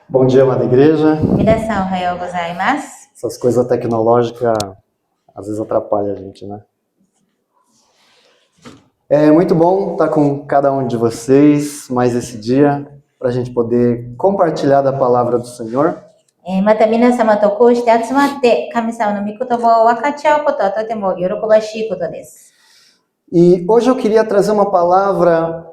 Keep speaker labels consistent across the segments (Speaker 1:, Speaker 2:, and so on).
Speaker 1: Bom dia, amada igreja.
Speaker 2: 皆さんおはようございます。
Speaker 1: Essas coisas tecnológicas às vezes atrapalham a gente, né? É muito bom estar com cada um de vocês mais esse dia, para a gente poder compartilhar da palavra do Senhor.
Speaker 2: また皆様とこうして集まって神様の御言葉を分かち合うことはとても喜ばしいことです。
Speaker 1: E hoje eu queria trazer uma palavra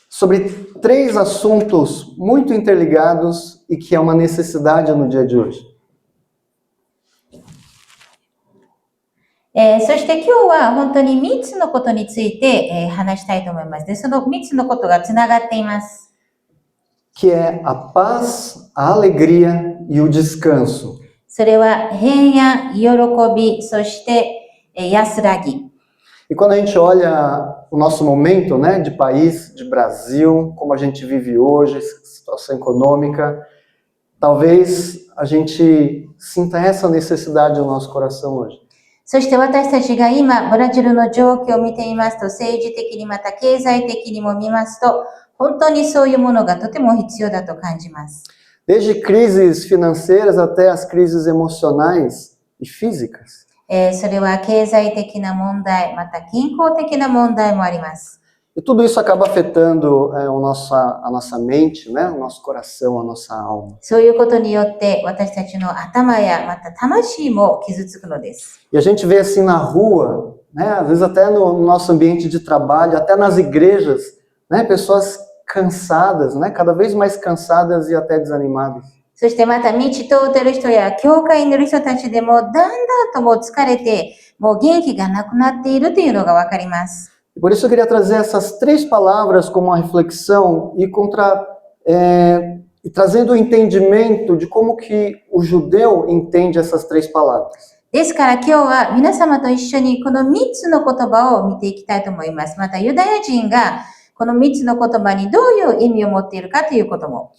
Speaker 1: sobre 3 assuntos muito interligados e que é uma necessidade no dia de hoje.
Speaker 2: そして今日は本当に3つのことについて、話したいと思います。で、その3つのことがつながっています。
Speaker 1: Que é a paz, a alegria e o descanso.
Speaker 2: それは平安、喜び、そして、安らぎ。
Speaker 1: E quando a gente olha o nosso momento, né, de país, de Brasil, como a gente vive hoje, situação econômica, talvez a gente sinta essa necessidade no nosso coração hoje.
Speaker 2: そして私たちが今、ブラジルの状況を見ていますと、政治的にまた経済的にも見ますと、本当にそういうものがとても必要だと感じます。
Speaker 1: Desde crises financeiras até as crises emocionais e físicas.
Speaker 2: それは経済的な問題、また健康的な問題もあります。
Speaker 1: E tudo isso acaba afetando a nossa mente, né, o nosso coração, a nossa alma.
Speaker 2: そういうことによって私たちの頭やまた魂も傷つくのです。
Speaker 1: E a gente vê assim na rua, né, às vezes até no nosso ambiente de trabalho, até nas igrejas, né, pessoas cansadas, né, cada vez mais cansadas e até desanimadas.
Speaker 2: そしてまた道通ってる人や教会にいる人たちでもだんだんともう疲れて、もう元気がなくなっているというのがわかります。
Speaker 1: E por isso eu queria trazer essas 3 palavras como uma reflexão e trazendo o entendimento de como que o judeu entende essas 3 palavras.
Speaker 2: ですから今日は皆様と一緒にこの3つの言葉を見ていきたいと思います。またユダヤ人がこの3つの言葉にどういう意味を持っているかということも。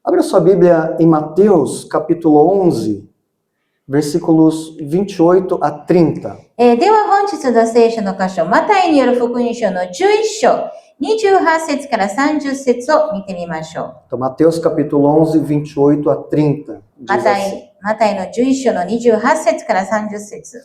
Speaker 1: Abra sua Bíblia em Mateus, capítulo 11, versículos 28 a 30.
Speaker 2: では本日の聖書の箇所、マタイによる福音書の11章、28節から30節を見てみましょう。
Speaker 1: Então, Mateus, capítulo 11, 28 a 30.
Speaker 2: マ
Speaker 1: Diz
Speaker 2: タ
Speaker 1: assim:
Speaker 2: イの11章の28節から30節。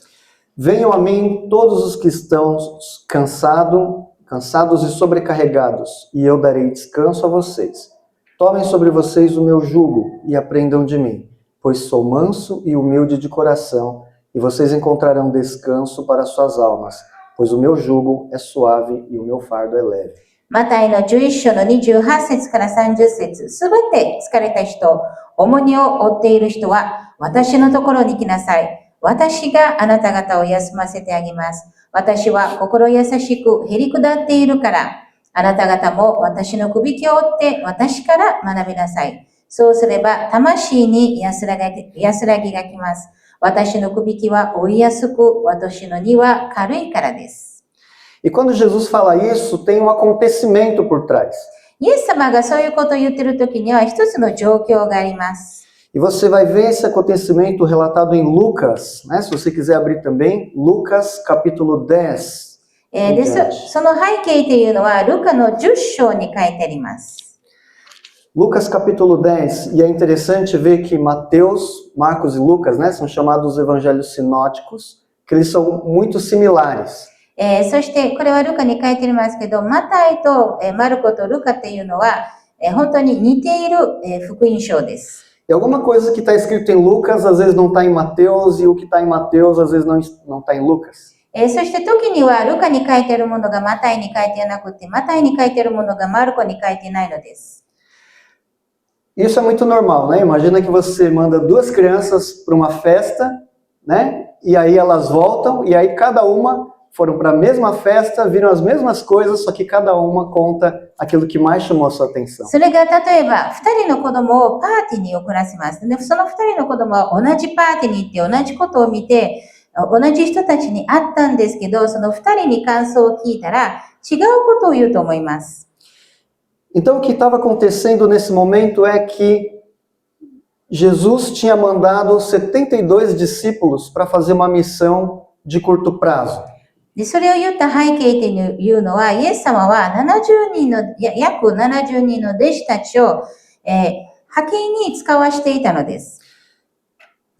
Speaker 1: Venham a mim todos os que estão cansados e sobrecarregados, e eu darei descanso a vocês. Tomem sobre vocês o meu jugo e aprendam de mim, pois sou manso e humilde de coração, e vocês encontrarão descanso para suas almas, pois o meu jugo é suave e o meu fardo é leve.
Speaker 2: マタイの11章の28節から30節。すべて疲れた人、重荷を負っている人は、私のところに来なさい。私があなた方を休ませてあげます。私は心優しくへり下っているから、あなた方も私のくびきを追って私から学びなさい。そうすれば魂に安らぎが来ます。私のくびきは追いやすく、私の荷は軽いからです。
Speaker 1: E quando Jesus fala isso, tem um acontecimento por trás.
Speaker 2: イエス様がそういうことを言っているときには一つの状況があります。
Speaker 1: E você vai ver esse acontecimento relatado em Lucas, né? Se você quiser abrir também, Lucas capítulo 10.
Speaker 2: でその背景というのはルカの10章に書いてあります。
Speaker 1: Lucas capítulo 10, e é interessante ver que Mateus, Marcos e Lucas, né, são chamados evangelhos sinóticos, que eles são muito similares.
Speaker 2: そしてこれはルカに書いてありますけど、マタイとマルコとルカというのは本当に似ている福音書です。
Speaker 1: E alguma coisa que está escrito em Lucas, às vezes não está em Mateus, e o que está em Mateus, às vezes não está em Lucas.
Speaker 2: そして時にはルカに書いてあるものがマタイに書いてなくて、マタイに書いてあるものがマルコに書いてないのです。
Speaker 1: Isso é muito normal, né? Imagina que você manda 2 crianças para uma festa, né? E aí elas voltam, e aí cada uma foram para a mesma festa, viram as mesmas coisas, só que cada uma conta aquilo que mais chamou a sua atenção.
Speaker 2: それが例えば2人の子供をパーティーに送らせます。で、その2人の子供は同じパーティーに行って同じことを見て、同じ人たちに会ったんですけど、その2人に感想を聞いたら違うことを言うと思います。
Speaker 1: Então o que estava acontecendo nesse momento é que Jesus tinha mandado 72 discípulos para fazer uma missão de curto prazo.
Speaker 2: で、それを言った背景というのは、イエス様は約70人の弟子たちを派遣に使わしていたのです。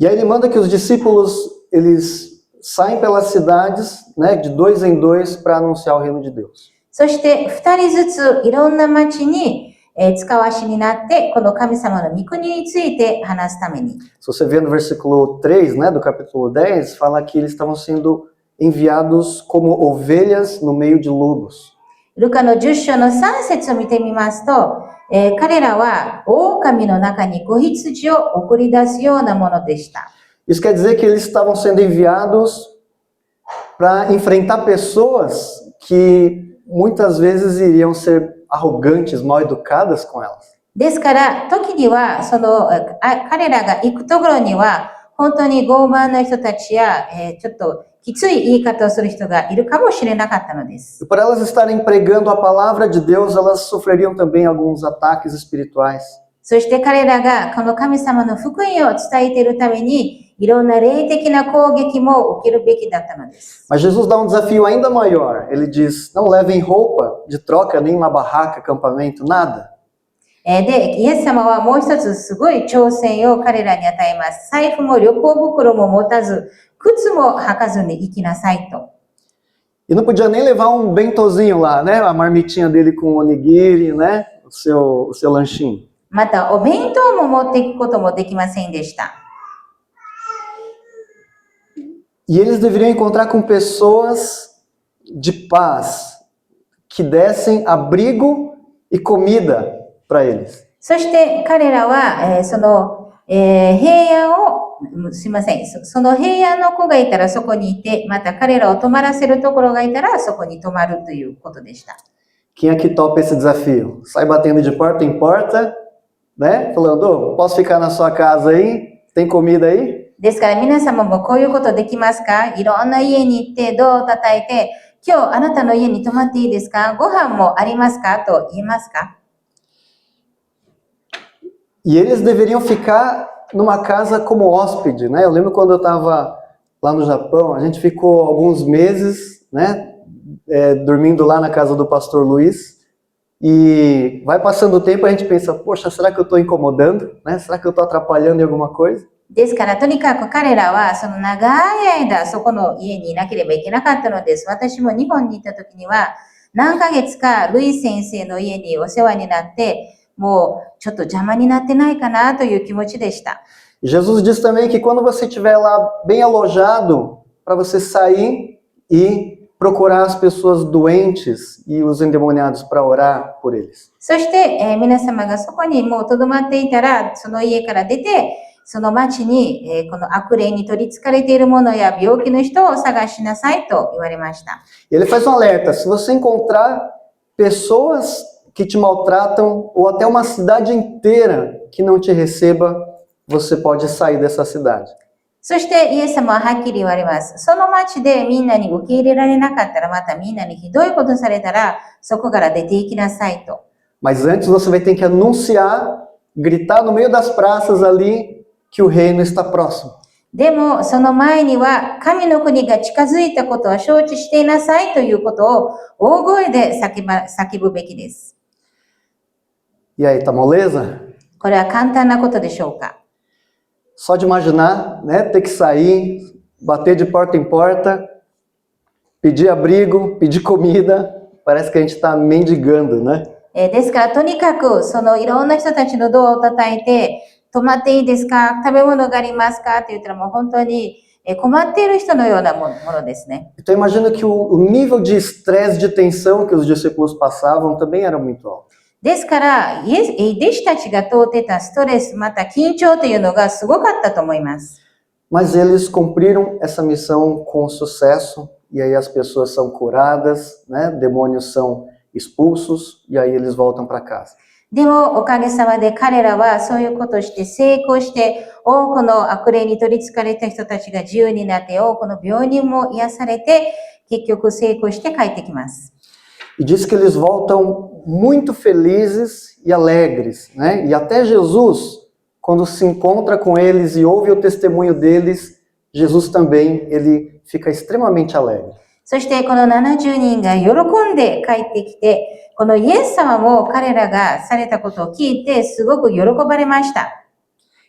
Speaker 1: E aí ele manda que os discípulos, eles saem pelas cidades, né, de 2 em 2 para anunciar o reino de Deus.
Speaker 2: そして2人ずついろんな町に使わしになって、この神様の御国について話すために。
Speaker 1: Se você ver no versículo 3, né, do capítulo 10, fala que eles estavam sendo enviados como ovelhas no meio de lobos.
Speaker 2: ルカの10章の3節を見てみますと、彼らは狼の中に子羊を送り出すようなものでした。
Speaker 1: Isso quer dizer que eles estavam sendo enviados para enfrentar pessoas que muitas vezes iriam ser arrogantes, mal educadas com elas.
Speaker 2: ですから、時には、彼らが行くところには、本当に傲慢な人たちや、ちょっときつい言い方をする人がいるかもしれなかったのです。
Speaker 1: E por elas estarem pregando a palavra de Deus, elas sofreriam também alguns ataques espirituais.
Speaker 2: そして彼らがこの神様の福音を伝えているために、いろんな霊的な攻撃も受けるべきだったのです。
Speaker 1: Mas Jesus dá desafio ainda maior. Ele diz, não levem roupa de troca, nem uma barraca, acampamento, nada.
Speaker 2: で、イエス様はもう一つすごい挑戦を彼らに与えます。財布も旅行袋も持たず、靴も履かずに行きなさいと。
Speaker 1: E não podia nem levar bentozinho lá, né? A marmitinha dele com onigiri, né? O seu lanchinho.
Speaker 2: また、お弁当も持っていくこともできませんでした。
Speaker 1: E eles deveriam encontrar com pessoas de paz, que dessem abrigo e comida para eles.
Speaker 2: そして彼らは、平安を、すいません、その平安の子がいたらそこにいて、また彼らを泊まらせるところがいたらそこに泊まるということでした。
Speaker 1: Quem aqui topa esse desafio? Sai batendo de porta em porta, né? Falando, posso ficar na sua casa aí? Tem comida aí?
Speaker 2: ですから皆様もこういうことできますか？いろんな家に行ってドアを叩いて、今日あなたの家に泊まっていいですか？ご飯もありますか？と言えますか？
Speaker 1: E eles deveriam ficar numa casa como hóspede, né? Eu lembro quando eu estava lá no Japão, a gente ficou alguns meses, né? Dormindo lá na casa do pastor Luiz. E vai passando o tempo, a gente pensa, poxa, será que eu estou incomodando? Né? Será que eu estou atrapalhando em alguma coisa?
Speaker 2: ですから、とにかく彼らはその長い間そこの家にいなければいけなかったのです。私も日本にいた時には何ヶ月かルイ先生の家にお世話になって、もうちょっと邪魔になってないかなという気持ちでした。
Speaker 1: Jesus diz também que quando você estiver lá bem alojado, para você sair e procurar as pessoas doentes e os endemoniados para orar por eles.
Speaker 2: そして、皆様がそこにもう留まっていたら、その家から出て、その町に、この悪霊に取り憑かれている者や病気の人を探しなさいと言われました。
Speaker 1: E ele faz alerta, se você encontrar pessoas que te maltratam ou até uma cidade inteira que não te receba, você pode sair dessa cidade.
Speaker 2: そしてイエス様ははっきり言われます。その町でみんなに受け入れられなかったら、またみんなにひどいことされたら、そこから出ていきなさいと。
Speaker 1: Mas antes você vai ter que anunciar, gritar no meio das praças ali que o reino está próximo.
Speaker 2: でもその前には神の国が近づいたことは承知していなさいということを大声で叫ぶべきです。
Speaker 1: E aí, tá moleza?
Speaker 2: これは簡単なことでしょうか？
Speaker 1: Só de imaginar, né, ter que sair, bater de porta em porta, pedir abrigo, pedir comida, parece que a gente está mendigando, né?
Speaker 2: ですからとにかくそのいろんな人たちのドアを叩いて、泊まっていいですか？食べ物がありますか？って言ったらもう本当に困っている人のようなものですね。
Speaker 1: Então imagina que o nível de estresse, de tensão que os discípulos passavam também era muito alto.
Speaker 2: ですから、弟子たちが通ってたストレス、また緊張というのがすごかったと思います。
Speaker 1: Mas eles cumpriram essa missão com sucesso, e aí as pessoas são curadas, né? Demônios são expulsos, e aí eles voltam para casa.
Speaker 2: でも、おかげさまで彼らはそういうことをして成功して、多くの悪霊に取り憑かれた人たちが自由になって、多くの病人も癒されて、結局成功して帰ってきます。
Speaker 1: E diz que eles voltam muito felizes e alegres, né? E até Jesus, quando se encontra com eles e ouve o testemunho deles, Jesus também, ele fica extremamente alegre.
Speaker 2: そしてこの70人が喜んで帰ってきて、このイエス様も彼らがされたことを聞いてすごく喜ばれました。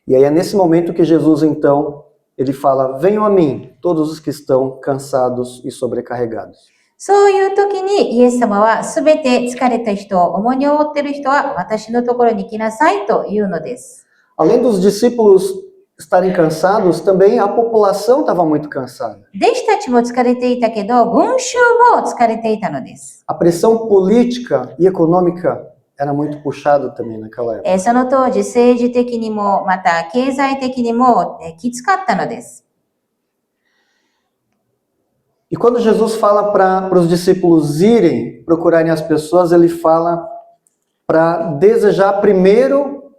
Speaker 1: E aí é nesse momento que Jesus, então, ele fala, venham a mim, todos os que estão cansados e sobrecarregados.
Speaker 2: そういう時にイエス様はすべて疲れた人、重荷を負っている人は私のところに来なさいというのです。
Speaker 1: Além dos discípulos estarem cansados, também a população estava muito cansada.
Speaker 2: 弟子たちも疲れていたけど、群衆も疲れていたのです。
Speaker 1: A pressão política e econômica era muito puxada também naquela época.
Speaker 2: その当時政治的にもまた経済的にもきつかったのです。
Speaker 1: E quando Jesus fala para os discípulos irem procurarem as pessoas, ele fala para desejar primeiro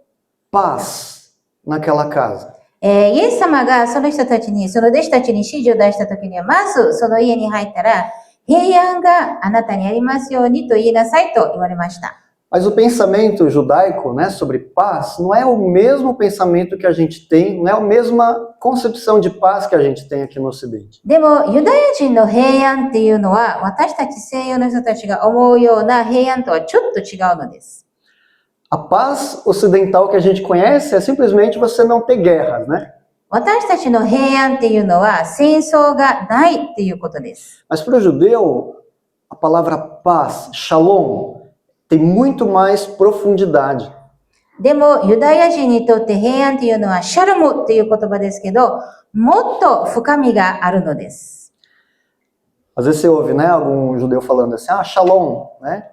Speaker 1: paz naquela casa.
Speaker 2: イエス様がその人たちに、その弟子たちに指示を出したときには、まずその家に入ったら、平安があなたにありますようにと言いなさいと言われました。
Speaker 1: Mas o pensamento judaico, né, sobre paz não é o mesmo pensamento que a gente tem, não é a mesma concepção de paz que a gente tem aqui no Ocidente.
Speaker 2: でも、ユダヤ人の平安っていうのは、私たち西洋の人たちが思うような平安とはちょっと違うのです。
Speaker 1: A paz ocidental que a gente conhece é simplesmente você não ter guerras, né?
Speaker 2: 私たちの平安っていうのは戦争がないっていうことです。
Speaker 1: Mas para o judeu, a palavra paz, shalom, tem muito mais profundidade.
Speaker 2: でも、ユダヤ人にとって平安っていうのはシャルムっていう言葉ですけど、もっと深みがあるのです。
Speaker 1: Às vezes você ouve, né, algum judeu falando assim, shalom, né?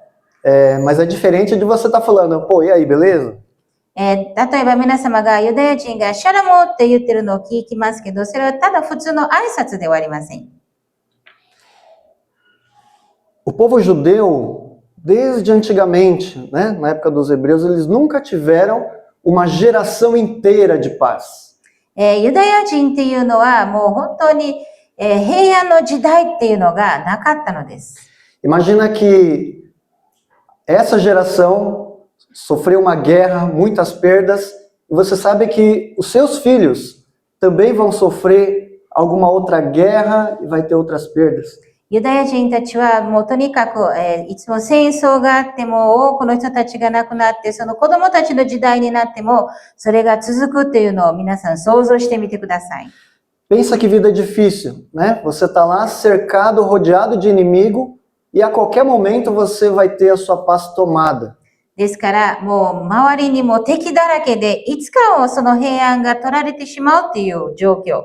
Speaker 1: Mas é diferente de você estar falando, pô, e aí, beleza?
Speaker 2: 例えば皆様がユダヤ人がシャルムって言ってるのを聞きますけど、それはただ普通の挨拶ではありません。
Speaker 1: O povo judeu, desde antigamente, né, na época dos hebreus, eles nunca tiveram uma geração inteira de paz.
Speaker 2: ユダヤ人っていうのはもう本当に、平安の時代っていうのがなかったのです。
Speaker 1: Imagina que essa geração sofreu uma guerra, muitas perdas, e você sabe que os seus filhos também vão sofrer alguma outra guerra e vai ter outras perdas.
Speaker 2: ユダヤ人たちはもうとにかく、いつも戦争があっても多くの人たちが亡くなって、その子供たちの時代になってもそれが続くっていうのを皆さん想像してみてください。
Speaker 1: Pensa que vida difícil, né? Você está lá cercado, rodeado de inimigo e a qualquer momento você vai ter a sua paz tomada.
Speaker 2: ですから、もう周りにも敵だらけで、いつかはその平安が取られてしまうっていう状況。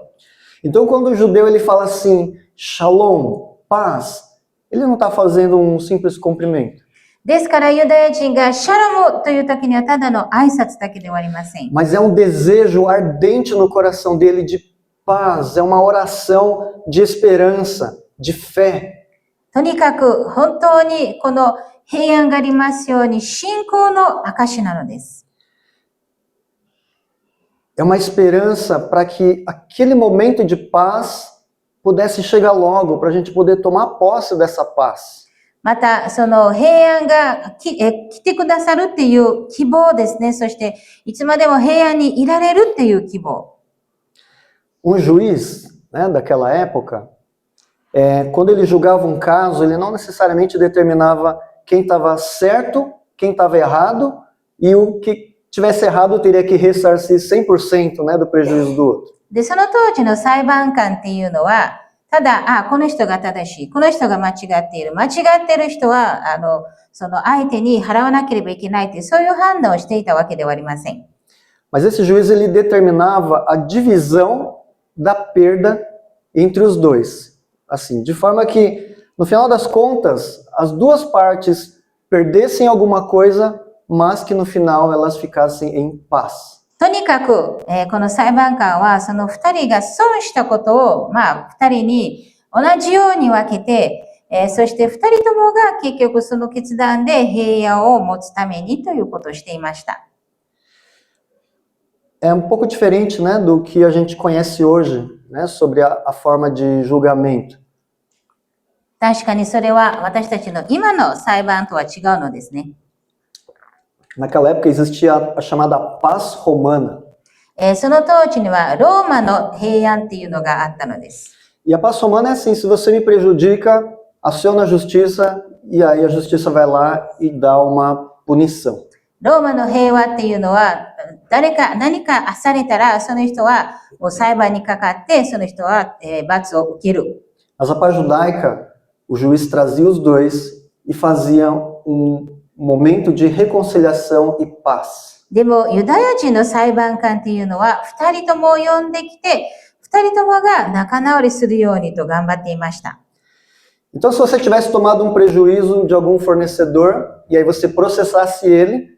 Speaker 1: Então, quando o judeu ele fala assim, shalom, paz, ele não está fazendo um simples cumprimento.
Speaker 2: ですから、ユダヤ人がシャロムという時にはただの挨拶だけではありません。
Speaker 1: Mas é um desejo ardente no coração dele de paz, é uma oração de esperança, de fé.
Speaker 2: とにかく本当にこの平安がありますように信仰の証なのです。
Speaker 1: É uma esperança para que aquele momento de paz pudesse chegar logo, para a gente poder tomar posse dessa paz.
Speaker 2: また、その平安が来てくださるっていう希望ですね。そして、いつまでも平安にいられるっていう希望。
Speaker 1: Um juiz, né, daquela época, quando ele julgava um caso, ele não necessariamente determinava quem estava certo, quem estava errado, e o que tivesse errado teria que ressarcir 100%, né, do prejuízo do outro.
Speaker 2: で、その当時の裁判官っていうのは、ただ、この人が正しい、この人が間違っている、間違っている人は、その相手に払わなければいけないという、そういう判断をしていたわけではありません。
Speaker 1: Mas esse juiz, ele determinava a divisão da perda entre os dois. Assim, de forma que, no final das contas, as duas partes perdessem alguma coisa, mas que no final elas ficassem em paz.
Speaker 2: とにかく、この裁判官はその二人が損したことを、二人に同じように分けて、そして二人ともが結局その決断で平安を持つためにということをしていました。
Speaker 1: É um pouco diferente, né, do que a gente conhece hoje, né, sobre a forma de julgamento.
Speaker 2: 確かにそれは私たちの今の裁判とは違うのですね。
Speaker 1: Naquela época existia a chamada paz romana.
Speaker 2: その当時にはローマの平安っていうのがあったのです。
Speaker 1: E a paz romana é assim, se você me prejudica, aciona a justiça e aí a justiça vai lá e dá uma punição.
Speaker 2: ローマの平和っていうのは、何かされたら、その人はもう裁判にかかって、その人は、罰を受ける。
Speaker 1: Mas a paz judaica, o juiz trazia os dois e fazia momento de reconciliação e paz.
Speaker 2: でも、ユダヤ人の裁判官っていうのは、二人とも呼んできて、二人ともが仲直りするようにと頑張っていました。
Speaker 1: Então, se você tivesse tomado um prejuízo de algum fornecedor e aí você processasse ele,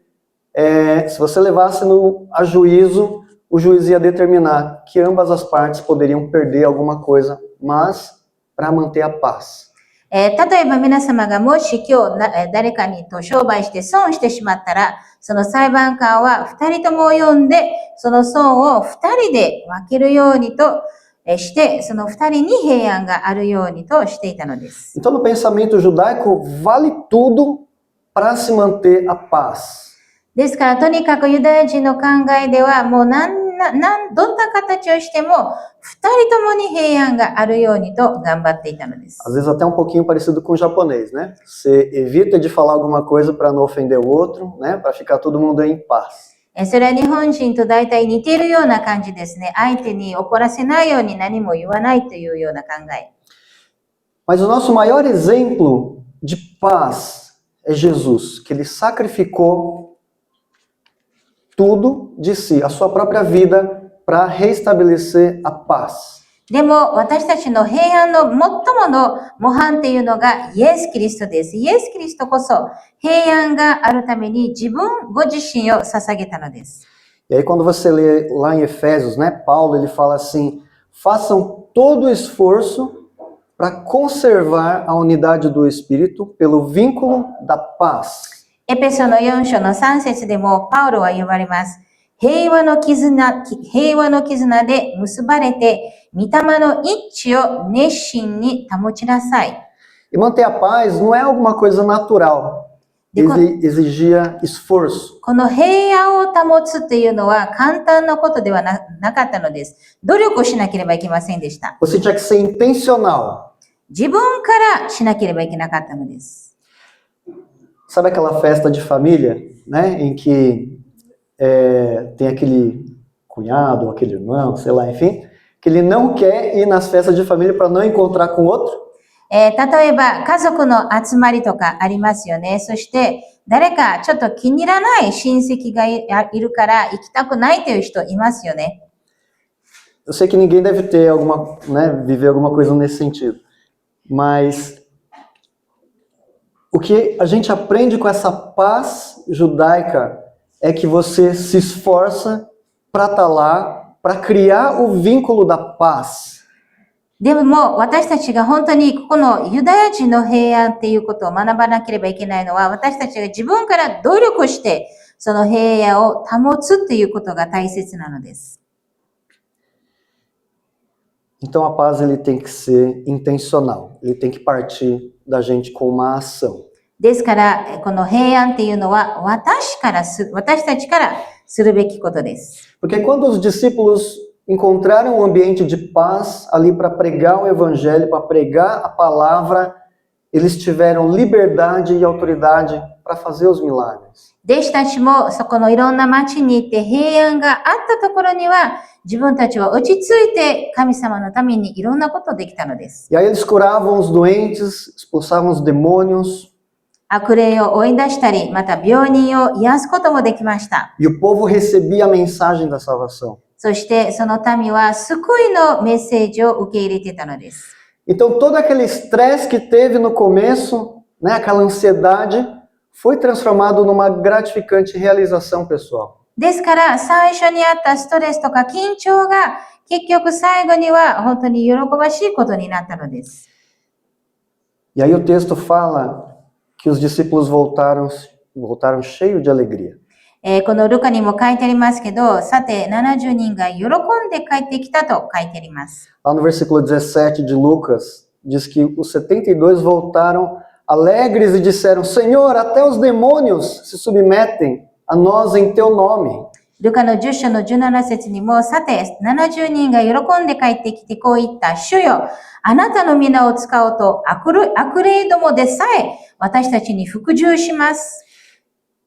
Speaker 1: se você levasse a juízo, o juiz ia determinar que ambas as partes poderiam perder alguma coisa, mas para manter a paz.
Speaker 2: 例えば皆様がもし今日誰かにと商売して損してしまったら、その裁判官は二人とも呼んで、その損を二人で分けるようにとして、その二人に平安があるようにとしていたのです。
Speaker 1: Então, no pensamento judaico, vale tudo para se manter a paz.
Speaker 2: ですから、とにかくユダヤ人の考えでは、もうどんな形をしても、二人ともに平安があるようにと頑張っていたのです。
Speaker 1: Às vezes até um pouquinho parecido com o japonês, né? Você evita de falar alguma coisa para não ofender o outro, né? Para ficar todo mundo em paz.
Speaker 2: それは日本人と大体似ているような感じですね。相手に怒らせないように何も言わないというような考え。
Speaker 1: Mas o nosso maior exemplo de paz é Jesus, que ele sacrificou tudo de si, a sua própria vida, para restabelecer a paz.
Speaker 2: でも私たちの平安の最もの模範っていうのがイエス・キリストです。イエス・キリストこそ平安があるために自分ご自身を捧げたのです。
Speaker 1: E aí quando você lê lá em Efésios, né, Paulo ele fala assim, façam todo o esforço para conservar a unidade do Espírito pelo vínculo da paz.
Speaker 2: エペソの4章の3節でもパウロは言われます。平和の絆で結ばれて、御霊の一致を熱心に保ちなさい。
Speaker 1: E manter a paz não é alguma coisa natural, exigia esforço.
Speaker 2: この平安を保つっていうのは簡単なことではなかったのです。努力をしなければいけませんでした。
Speaker 1: Você tinha que ser intencional.
Speaker 2: 自分からしなければいけなかったのです。
Speaker 1: Sabe aquela festa de família, né, em que tem aquele cunhado, aquele irmão, sei lá, enfim, que ele não quer ir nas festas de família para não encontrar com outro?
Speaker 2: 例えば家族の集まりとかありますよね。そして誰かちょっと気に入らない親戚がいるから行きたくないという人いますよね。
Speaker 1: Eu sei que ninguém deve ter alguma, né, viver alguma coisa nesse sentido, mas o que a gente aprende com essa paz judaica é que você se esforça para estar lá, para criar o vínculo da paz.
Speaker 2: でも私たちが本当にここのユダヤ人の平安っていうことを学ばなければいけないのは、私たちが自分から努力してその平安を保つっていうことが大切なのです。
Speaker 1: Então a paz ele tem que ser intencional, ele tem que partir da gente com uma ação.
Speaker 2: ですから、この平安っていうのは私たちからするべきことです。
Speaker 1: Porque quando os discípulos encontraram um ambiente de paz ali para pregar o evangelho, para pregar a palavra, eles tiveram liberdade e autoridade para fazer os milagres.
Speaker 2: 弟子たちもそこのいろんな町に行って平安があったところには自分たちは落ち着いて神様のためにいろんなことできたのです。
Speaker 1: E aí eles curavam os doentes, expulsavam os demônios.
Speaker 2: 悪霊を追い出したり、また病人を癒すこともできました。
Speaker 1: E o povo recebia a mensagem da salvação.
Speaker 2: そしてその民は救いのメッセージを受け入れていたのです。
Speaker 1: Então todo aquele estresse que teve no começo, né, aquela ansiedade, foi transformado numa gratificante realização pessoal.
Speaker 2: ですから最初にあったストレスとか緊張が結局最後には本当に喜ばしいことになったのです。
Speaker 1: E aí o texto fala que os discípulos voltaram cheios de alegria.
Speaker 2: このルカにも書いてありますけど、さて70人が喜んで帰ってきたと書いてあります。
Speaker 1: Lá no versículo 17 de Lucas, diz que os 72 voltaram alegres e disseram, Senhor, até os demônios se submetem a nós em teu nome.
Speaker 2: ルカの10章の17節にも、さて、70人が喜んで帰ってきてこう言った。主よ、あなたの皆を使おうと悪霊どもでさえ私たちに服従します。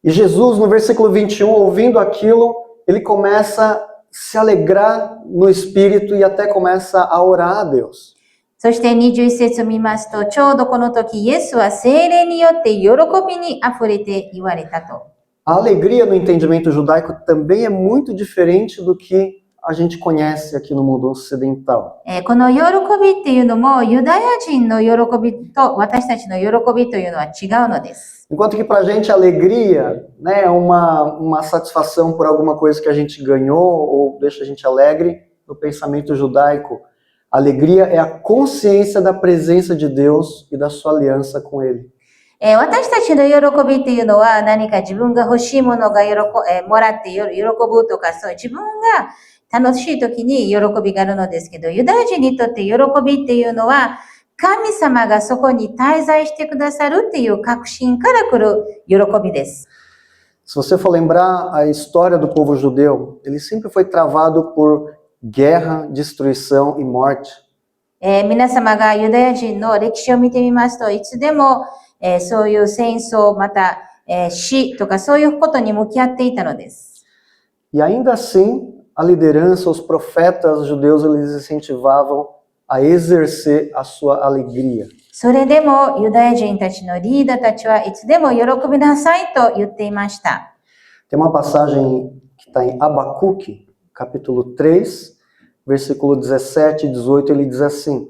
Speaker 1: E Jesus, no versículo 21, ouvindo aquilo, ele começa a se alegrar no espírito e até começa a orar a Deus.
Speaker 2: そして21節を見ますと、ちょうどこの時、イエスは聖霊によって喜びにあふれて言われたと。
Speaker 1: A alegria no entendimento judaico também é muito diferente do que a gente conhece aqui no mundo ocidental.
Speaker 2: この喜びっていうのも、ユダヤ人の喜びと私たちの喜びというのは違うのです。
Speaker 1: Enquanto que pra gente a alegria, né, é uma satisfação por alguma coisa que a gente ganhou ou deixa a gente alegre, no pensamento judaico, a alegria é a consciência da presença de Deus e da sua aliança com Ele.
Speaker 2: 私たちの喜びっていうのは何か自分が欲しいものがもらって喜ぶとか、そう自分が楽しい時に喜びがあるのですけど、ユダヤ人にとって喜びっていうのは神様がそこに滞在してくださるっていう確信から来る喜びです。
Speaker 1: Se você for lembrar a história do povo judeu, ele sempre foi travado por guerra, destruição e morte.
Speaker 2: 皆様がユダヤ人の歴史を見てみますと、いつでもそういう戦争、また死とかそういうことに向き合っていたのです。
Speaker 1: E ainda assim, a liderança, os profetas judeus, eles incentivavam a exercer a sua alegria.
Speaker 2: それでもユダヤ人たちのリーダーたちはいつでも喜びなさいと言っていました。
Speaker 1: Tem uma passagem que está em Abacuque, capítulo 3, versículo 17 e 18, ele diz assim: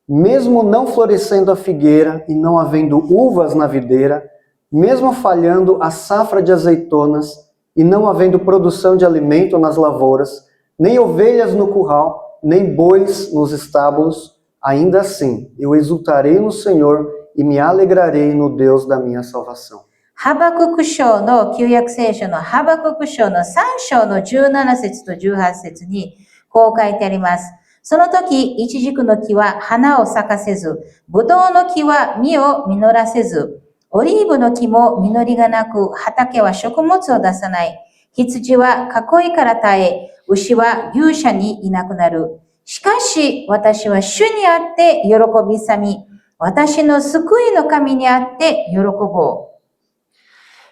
Speaker 1: mesmo não florescendo a figueira e não havendo uvas na videira, mesmo falhando a safra de azeitonas e não havendo produção de alimento nas lavouras, nem ovelhas no curral, nem bois nos estábulos, ainda assim eu exultarei no Senhor e me alegrarei no Deus da minha salvação.
Speaker 2: ハバクク書の旧約聖書のハバクク書の3章の17節と18節にこう書いてあります。その時、イチジクの木は花を咲かせず、ブドウの木は実を実らせず、オリーブの木も実りがなく、畑は食物を出さない。羊は囲いから絶え、牛は牛舎にいなくなる。しかし、私は主にあって喜びさみ、私の救いの神にあって喜ぼう。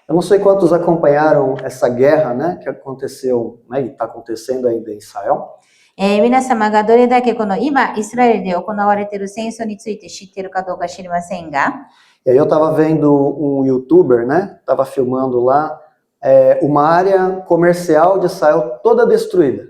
Speaker 1: Eu não sei quantos acompanharam essa guerra, né, que aconteceu, né, e está acontecendo ainda em Israel.
Speaker 2: 皆様がどれだけこの今、イスラエルで行われている戦争について知っているかどうか知りませんが、
Speaker 1: E aí eu estava vendo um youtuber, né, estava filmando lá, uma área comercial de Israel toda destruída.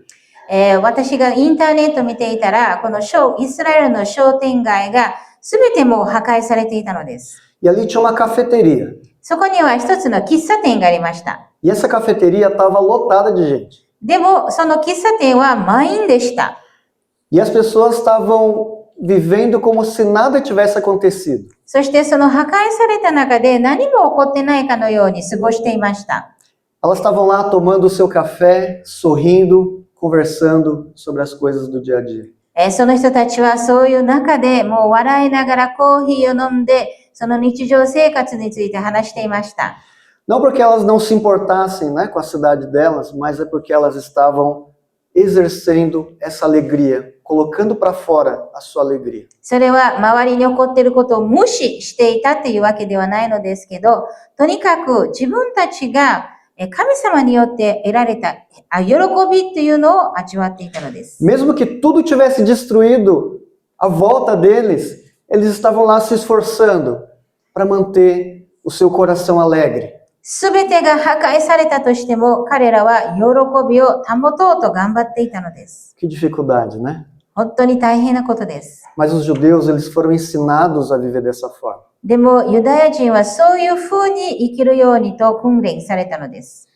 Speaker 2: 私がインターネットを見ていたら、このイスラエルの商店街が全てもう破壊されていたのです。
Speaker 1: E ali tinha uma cafeteria.
Speaker 2: そこには一つの喫茶店がありました。
Speaker 1: E essa cafeteria estava lotada de gente.
Speaker 2: でも、その喫茶店は満員でした。
Speaker 1: E as pessoas estavam vivendo como se nada tivesse acontecido.
Speaker 2: そしてその破壊された中で何も起こってないかのように過ごしていました。
Speaker 1: Elas estavam lá tomando o seu café, sorrindo, conversando sobre as coisas do dia a dia.
Speaker 2: その人たちはそういう中でもう笑いながらコーヒーを飲んで、その日常生活について話していました。
Speaker 1: Não porque elas não se importassem, né, com a cidade delas, mas é porque elas estavam exercendo essa alegria, colocando para fora a sua alegria.
Speaker 2: それは周りに起こっていることを無視していたというわけではないのですけど、とにかく自分たちが神様によって得られた喜びというのを味わっていたのです。
Speaker 1: Mesmo que tudo tivesse destruído à volta deles, eles estavam lá se esforçando para manter o seu coração alegre.
Speaker 2: すべてが破壊されたとしても、彼らは喜びを保とうと頑張っていたのです。
Speaker 1: Que dificuldade, né?
Speaker 2: 本当に大変なことです。
Speaker 1: Mas os judeus, eles foram ensinados a viver dessa forma.
Speaker 2: でも、ユダヤ人はそういうふうに生きるようにと訓練されたのです。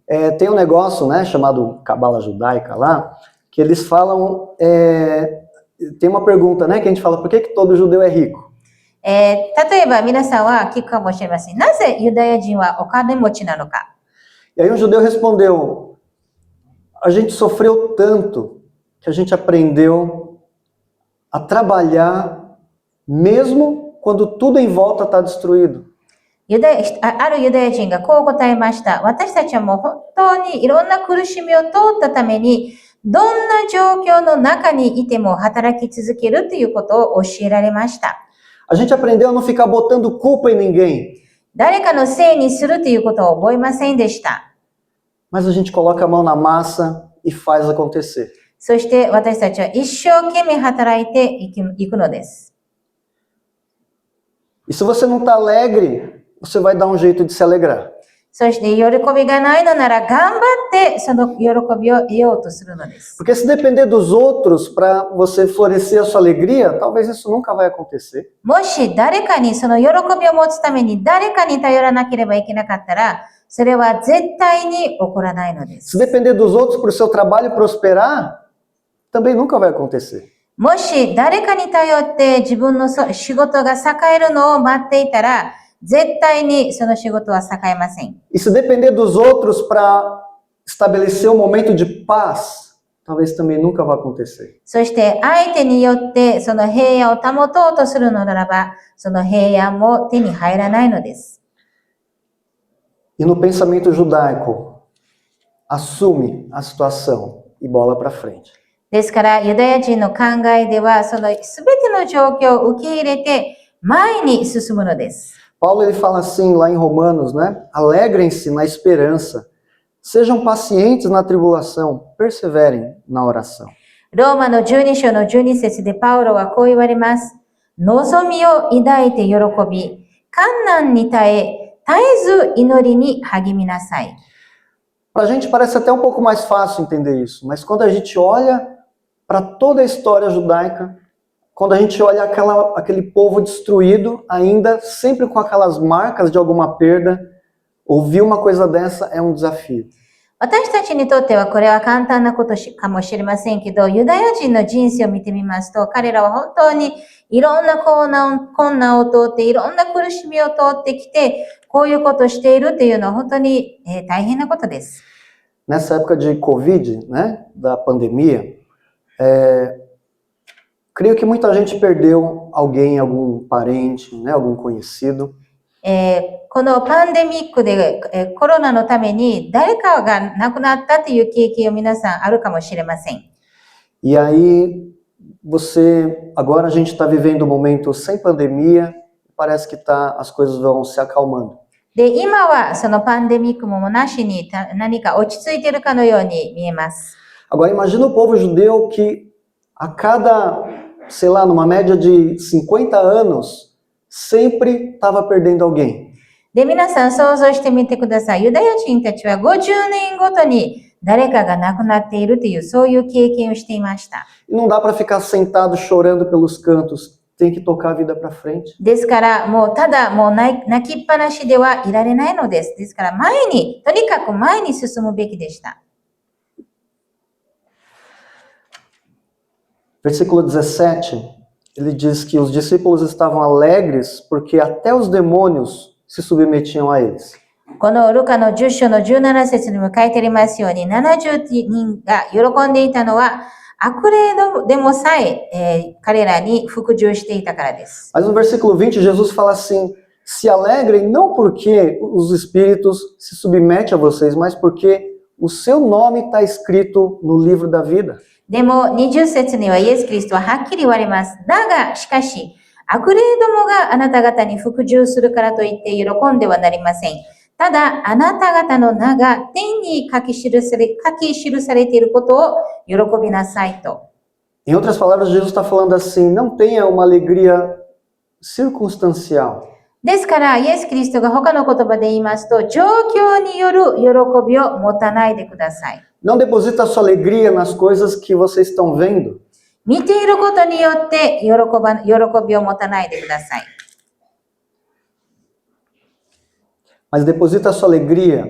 Speaker 1: Tem um negócio, né, chamado Cabala Judaica lá, que eles falam, tem uma pergunta, né, que a gente fala, por que todo judeu é rico?
Speaker 2: 例えば皆さんは聞くかもしれません。なぜユダヤ人はお金持ちなのか。
Speaker 1: E aí um judeu respondeu, a gente sofreu tanto que a gente aprendeu a trabalhar mesmo quando tudo em volta está destruído.
Speaker 2: あるユダヤ人がこう答えました。私たちはもう本当にいろんな苦しみを通ったために、どんな状況の中にいても働き続けるということを教えられました。
Speaker 1: A gente aprendeu a não ficar botando culpa em ninguém,
Speaker 2: 誰かのせいにするということを覚えませんでした。
Speaker 1: mas a gente coloca a mão na massa e faz acontecer.
Speaker 2: そして私たちは一生懸命働いていくのです。
Speaker 1: E se você não está alegre, você vai dar um jeito de se alegrar.
Speaker 2: そして喜びがないのなら頑張ってその喜びを得ようとするのです。
Speaker 1: Porque se depender dos outros para você florescer a sua alegria, talvez isso nunca vai acontecer.
Speaker 2: もし誰かにその喜びを持つために誰かに頼らなければいけなかったら、それは絶対に起こらないので
Speaker 1: Se
Speaker 2: す。
Speaker 1: depender dos outros para o seu trabalho prosperar, também nunca vai acontecer.
Speaker 2: もし誰かに頼って自分の仕事が栄えるのを待っていたら、絶対にその仕事は栄えません。
Speaker 1: E se depender dos outros para estabelecer um momento de paz, talvez também nunca vá acontecer.
Speaker 2: そして相手によってその平安を保とうとするのならば、その平安も手に入らないのです。
Speaker 1: E no pensamento judaico, assume a situação e bola para frente.
Speaker 2: ですからユダヤ人の考えでは、その全ての状況を受け入れて前に進むのです。
Speaker 1: Paulo ele fala assim lá em Romanos, né? Alegrem-se na esperança, sejam pacientes na tribulação, perseverem na oração.
Speaker 2: ローマの12章の12節でパウロはこう言われます。望みを抱いて喜び、困難に耐え、絶えず祈りに励みなさい。
Speaker 1: Para a gente parece até um pouco mais fácil entender isso, mas quando a gente olha para toda a história judaica, quando a gente olha aquele povo destruído, ainda sempre com aquelas marcas de alguma perda, ouvir uma coisa dessa é um desafio.
Speaker 2: 私たちにとってはこれは簡単なことかもしれませんけど、ユダヤ人の人生を見てみますと、彼らは本当にいろんな困難を通って、いろんな苦しみを通ってきて、こういうことをしているというのは本当に大変なことです。
Speaker 1: Nessa época de Covid, né, da pandemia, creio que muita gente perdeu alguém, algum parente, né, algum conhecido.
Speaker 2: このパンデミックでコロナのために誰かが亡くなったという経験を皆さんあるかもしれません。
Speaker 1: E aí, agora a gente está vivendo um momento sem pandemia, parece que as coisas vão se acalmando.
Speaker 2: で、今はそのパンデミックもなしに何か落ち着いているかのように見えます。
Speaker 1: Agora imagina o povo judeu que a cada, sei lá, numa média de 50 anos, sempre estava perdendo alguém.
Speaker 2: で、皆さん想像してみてください。ユダヤ人たちは50年ごとに誰かが亡くなっているという、そういう経験をしていました。
Speaker 1: E não dá para ficar sentado chorando pelos cantos, tem que tocar a vida para frente.
Speaker 2: ですから、もうただもう泣きっぱなしではいられないのです。ですからとにかく前に進むべきでした。
Speaker 1: Versículo 17, ele diz que os discípulos estavam alegres porque até os demônios se submetiam a eles.
Speaker 2: このルカの10章の17節にも書いてありますように、70人が喜んでいたのは、悪霊でもさえ彼らに服従していたからです。
Speaker 1: Mas no versículo 20, Jesus fala assim, se alegrem não porque os espíritos se submetem a vocês, mas porque o seu nome está escrito no livro da vida.
Speaker 2: でも20節にはイエス・キリストははっきり言われます。だが、しかし、悪霊どもがあなた方に服従するからといって喜んではなりません。ただ、あなた方の名が天に書き記されていることを喜びなさいと。
Speaker 1: Em outras palavras, Jesus está falando assim, não tenha uma alegria circunstancial.
Speaker 2: ですから、イエス・キリストが他の言葉で言いますと、状況による喜びを持たないでください。
Speaker 1: Não deposita a sua alegria nas coisas que vocês estão vendo.
Speaker 2: 見ていることによって喜びを持たないでください。
Speaker 1: Mas deposita a sua alegria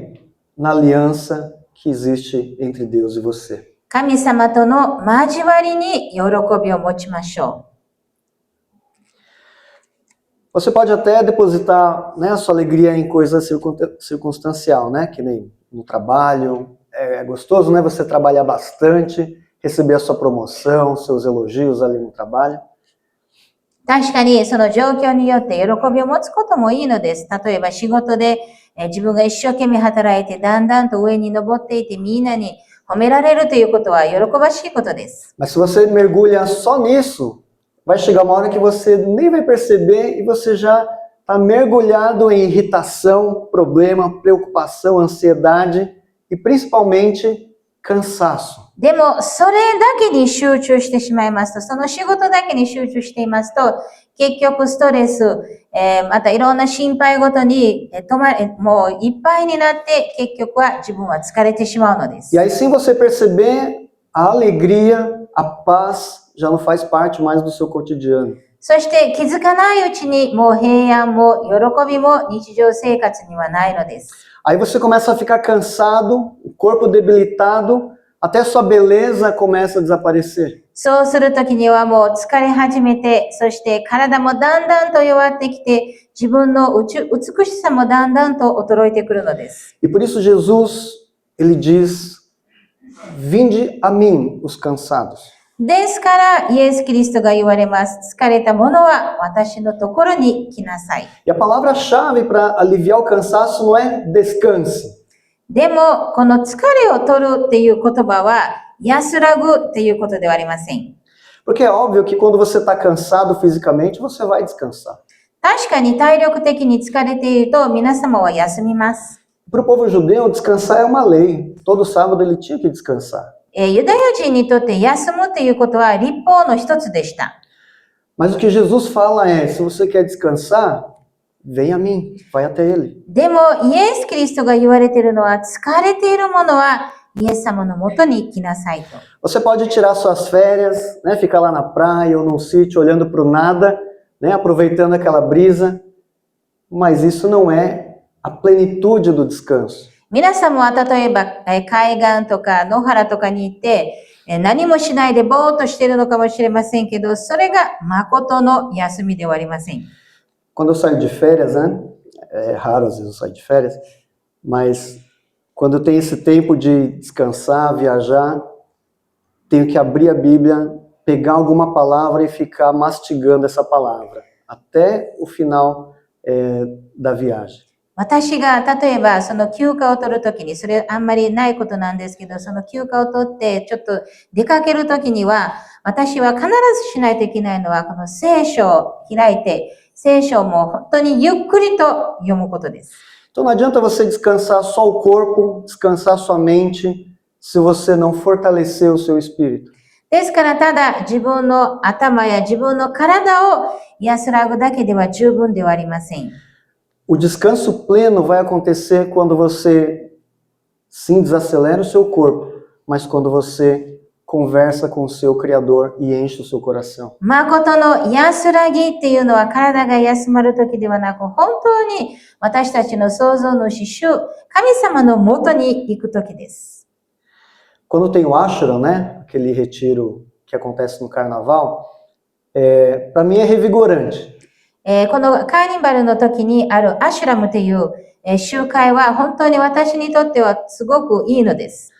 Speaker 1: na aliança que existe entre Deus e você.
Speaker 2: 神様との交わりに喜びを持ちましょう。
Speaker 1: Você pode até depositar, né, a sua alegria em coisa circunstancial, né? Que nem no trabalho. É gostoso, né? Você trabalhar bastante, receber a sua promoção, seus elogios ali no trabalho.
Speaker 2: 確かにその状況によって喜びを持つこともいいのです。例えば仕事で自分が一生懸命働いてだんだんと上に登っていてみんなに褒められるということは喜ばしいことです。
Speaker 1: Mas se você mergulhar só nisso, vai chegar uma hora que você nem vai perceber e você já está mergulhado em irritação, problema, preocupação, ansiedade e principalmente cansaço.
Speaker 2: でも、それだけに集中してしまいますと、その仕事だけに集中していますと、結局ストレス、またいろんな心配ごとにもういっぱいになって、結局は自分は疲れてしまうのです。
Speaker 1: E aí, sem você perceber, a alegria, a paz já não faz parte mais do seu cotidiano.
Speaker 2: そして気づかないうちにもう平安も喜びも日常生活にはないのです。
Speaker 1: Aí você começa a ficar cansado, o corpo debilitado, até sua beleza começa a desaparecer.
Speaker 2: そうするときにはもう疲れ始めて、そして体もだんだんと弱ってきて、自分の美しさもだんだんと衰えてくるのです。
Speaker 1: E por isso Jesus, ele diz, vinde a mim os cansados.
Speaker 2: ですから、イエス・キリストが言われます。疲れた者は私のところに来なさい。
Speaker 1: E a palavra-chave para aliviar o cansaço não é descanse.
Speaker 2: でも、この疲れを取るっていう言葉は、安らぐっていうことではありません。
Speaker 1: Porque é óbvio que quando você está cansado fisicamente, você vai descansar.
Speaker 2: 確かに体力的に疲れていると皆様は休みます。
Speaker 1: Para o povo judeu, descansar é uma lei. Todo sábado ele tinha que descansar.
Speaker 2: ユダヤ人にとって休むということは律法の一つでした。
Speaker 1: Mas o que Jesus fala é, se você quer descansar, vem a mim, vai até ele.
Speaker 2: でも、イエス・キリストが言われているのは、疲れている者はイエス様のもとに来なさいと。
Speaker 1: Você pode tirar suas férias, né, ficar lá na praia ou num sítio olhando para o nada, né, aproveitando aquela brisa, mas isso não é a plenitude do descanso.
Speaker 2: 皆さんも例えば海岸とか野原とかに行って何もしないでぼーっとしているのかもしれませんけど、それが誠の休みではありません。
Speaker 1: Quando eu saio de férias, né, é raro às vezes eu sair de férias, mas quando eu tenho esse tempo de descansar, viajar, tenho que abrir a Bíblia, pegar alguma palavra e ficar mastigando essa palavra até o final da viagem.
Speaker 2: 私が例えばその休暇を取るときに、それあんまりないことなんですけど、その休暇を取ってちょっと出かけるときには、私は必ずしないといけないのは、この聖書を開いて、聖書も本当にゆっくりと読むことです。
Speaker 1: Então não adianta você descansar só o corpo, descansar sua mente, se você não fortalecer o seu espírito.
Speaker 2: ですからただ自分の頭や自分の体を安らぐだけでは十分ではありません。
Speaker 1: O descanso pleno vai acontecer quando você, sim, desacelera o seu corpo, mas quando você conversa com o seu Criador e enche o seu coração.
Speaker 2: 誠の安らぎっていうのは体が休まるときではなく、本当に私たちの創造主主、神様のもとに行くときです。
Speaker 1: Quando tem o Ashram, né, aquele retiro que acontece no carnaval, para mim é revigorante.
Speaker 2: このカーニバルの時にあるアシュラムという集会は本当に私にとってはすごくいいのです。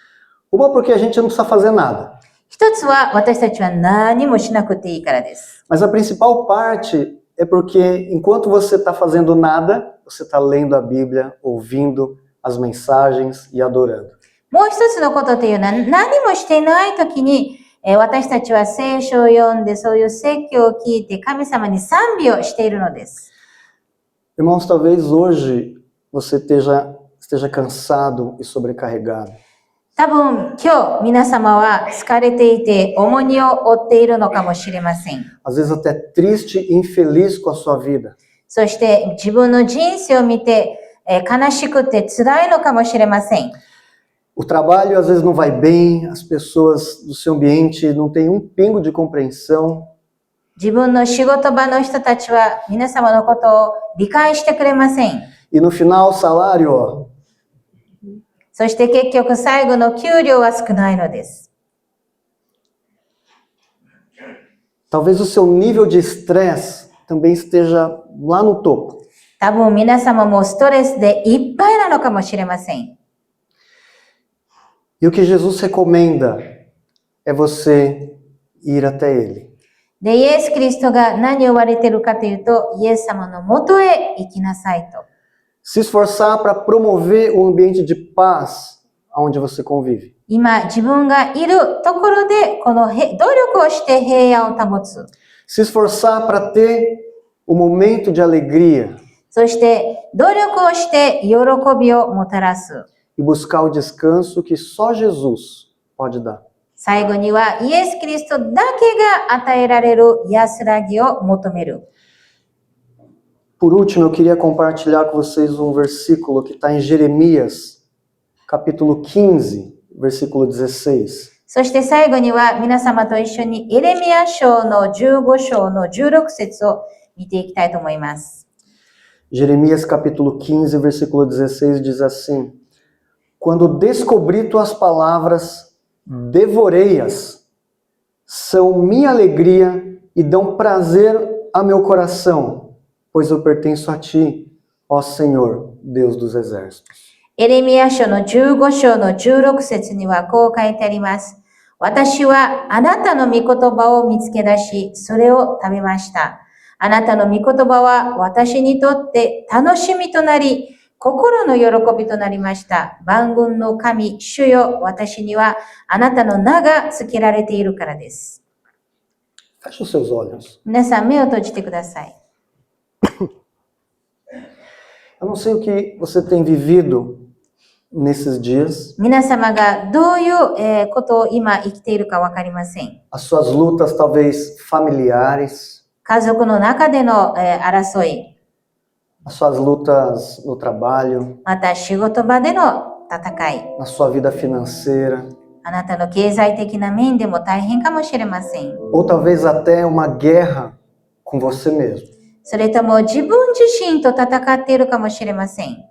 Speaker 1: Uma porque a gente não precisa fazer nada.
Speaker 2: 一つは私たちは何もしなくていいからです。
Speaker 1: Mas a principal parte é porque enquanto você está fazendo nada, você está lendo a Bíblia, ouvindo as mensagens e adorando.
Speaker 2: もう一つのことというのは何もしていない時に私たちは聖書を読んでそういう説教を聞いて神様に賛美をしているのです。
Speaker 1: Irmãos, talvez hoje você esteja cansado e sobrecarregado.
Speaker 2: 多分今日皆様は疲れていて重荷を負っているのかもしれません。
Speaker 1: Às vezes até triste e infeliz com a sua vida.
Speaker 2: そして自分の人生を見て悲しくて辛いのかもしれません。
Speaker 1: O trabalho às vezes não vai bem, as pessoas do seu ambiente não têm um pingo de compreensão.
Speaker 2: 自分の仕事場の人たちは皆様のことを理解してくれません。
Speaker 1: E no final o salário, ó,
Speaker 2: そして結局最後の給料は少ないのです。
Speaker 1: talvez o seu nível de estresse também esteja lá no topo.
Speaker 2: 多分皆様もストレスでいっぱいなのかもしれません。
Speaker 1: E o que Jesus recomenda é você ir até Ele.
Speaker 2: で、イエス・キリストが何を言われているかというと、イエス様のもとへ行きなさいと。
Speaker 1: Se esforçar para promover um ambiente de paz onde você convive.
Speaker 2: 今、自分がいるところで、この努力をして平安を保つ。
Speaker 1: Se esforçar para ter um momento de alegria.
Speaker 2: そして、努力をして喜びをもたらす。
Speaker 1: E buscar o descanso que só Jesus pode dar.
Speaker 2: 最後には、イエス・キリストだけが与えられる安らぎを求める。
Speaker 1: Por último, eu queria compartilhar com vocês um versículo que está em Jeremias, capítulo 15, versículo 16.
Speaker 2: そして最後には皆様と一緒にエレミヤ書の15章の16節を見ていきたいと思います。
Speaker 1: Jeremias capítulo 15, versículo 16 diz assim: Quando descobri tuas palavras, devorei-as. São minha alegria e dão prazer a meu coração, pois eu pertenço a ti, ó Senhor, Deus dos exércitos.
Speaker 2: エレミヤ書の15章の16節にはこう書いてあります。私はあなたの御言葉を見つけ出し、それを食べました。あなたの御言葉は私にとって楽しみとなり、心の喜びとなりました。万軍の神、主よ、私にはあなたの名が付けられているからです。
Speaker 1: Feche os seus olhos.
Speaker 2: 皆さん目を閉じてください。
Speaker 1: Eu não sei o que você tem vivido nesses dias.
Speaker 2: 皆様がどういうことを今生きているかわかりません。
Speaker 1: As suas lutas talvez familiares,
Speaker 2: 家族の中での争い、
Speaker 1: as suas lutas no trabalho,
Speaker 2: また仕事場での戦い、
Speaker 1: na sua vida financeira,
Speaker 2: あなたの経済的な面でも大変かもしれません。
Speaker 1: ou talvez até uma guerra com você mesmo.
Speaker 2: それとも自分自身と戦っているかもしれません。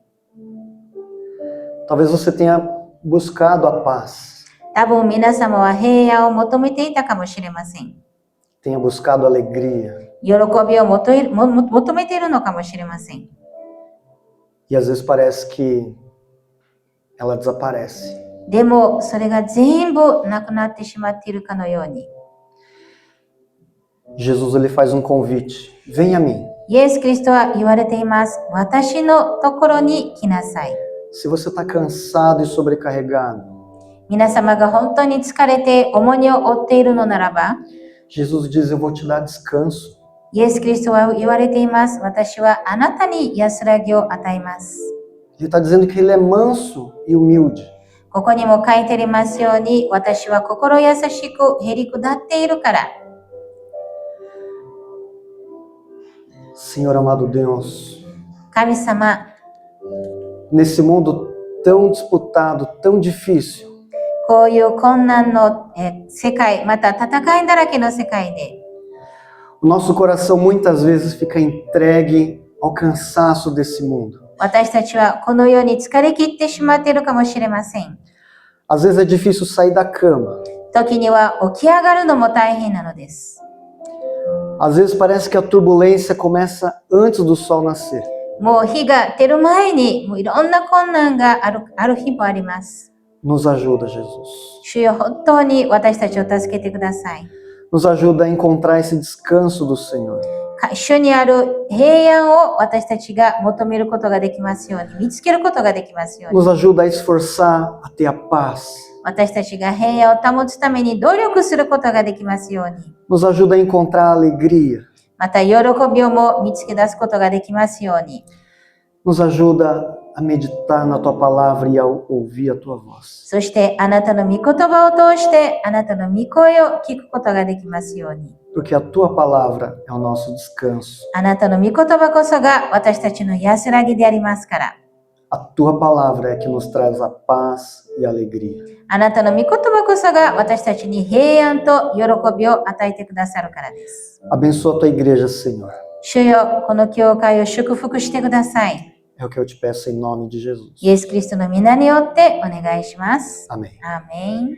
Speaker 1: Talvez você tenha buscado a paz,
Speaker 2: 多分皆様は平安を求めていたかもしれません。
Speaker 1: tenha buscado alegria,
Speaker 2: 喜びを求めているのかもしれません。
Speaker 1: e às vezes parece que ela desaparece.
Speaker 2: でもそれが全部なくなってしまっているかのように。
Speaker 1: Jesus ele faz um convite: vem a mim.
Speaker 2: イエス・キリストは言われています。私のところに来なさい。
Speaker 1: Se você está cansado e sobrecarregado,
Speaker 2: 皆様が本当に疲れて重荷を負っているのならば、
Speaker 1: Jesus diz: eu vou te dar descanso.
Speaker 2: イエス・キリストは言われています。私はあなたに安らぎを与えます。
Speaker 1: Ele está dizendo que ele é manso e humilde.
Speaker 2: ここにも書いてありますように、私は心優しくへり下っているから。
Speaker 1: Senhor amado Deus,
Speaker 2: 神様、
Speaker 1: nesse mundo tão disputado, tão difícil,
Speaker 2: こういう困難の世界、また戦いだらけの世界で、
Speaker 1: o nosso coração muitas vezes fica entregue ao cansaço desse mundo.
Speaker 2: 私たちはこのように疲れ切ってしまっているかもしれません。
Speaker 1: Às vezes é difícil sair da cama.
Speaker 2: 時には起き上がるのも大変なのです。
Speaker 1: Às vezes parece que a turbulência começa antes do sol nascer.
Speaker 2: もう日が出る前にもういろんな困難がある日もあります。
Speaker 1: Nos ajuda, Jesus.
Speaker 2: 主よ、本当に私たちを助けてください。
Speaker 1: Nos ajuda a encontrar esse descanso do Senhor.
Speaker 2: 主にある平安を私たちが求めることができますように、見つけることができますように。
Speaker 1: Nos ajuda a esforçar a ter a paz.
Speaker 2: 私たちが平安を保つために努力することができますように。
Speaker 1: Nos ajuda a encontrar a alegria.
Speaker 2: また喜びをも見つけ出すことができますように。
Speaker 1: Nos ajuda a meditar na tua palavra e a ouvir a tua voz.
Speaker 2: そしてあなたの御言葉を通してあなたの御声を聞くことができますように。
Speaker 1: Porque a tua palavra é o nosso descanso.
Speaker 2: あなたの御言葉こそが私たちの安らぎでありますから。
Speaker 1: A tua palavra é que nos traz a paz e a alegria.
Speaker 2: あなたの御言葉こそが私たちに平安と喜びを与えてくださるからです。
Speaker 1: Abençoa a tua igreja, Senhor.
Speaker 2: 主よ、この教会を祝福してください。
Speaker 1: É o que eu te peço em nome de Jesus.
Speaker 2: イエス・キリストの皆によってお願いします。
Speaker 1: Amém.
Speaker 2: アーメン。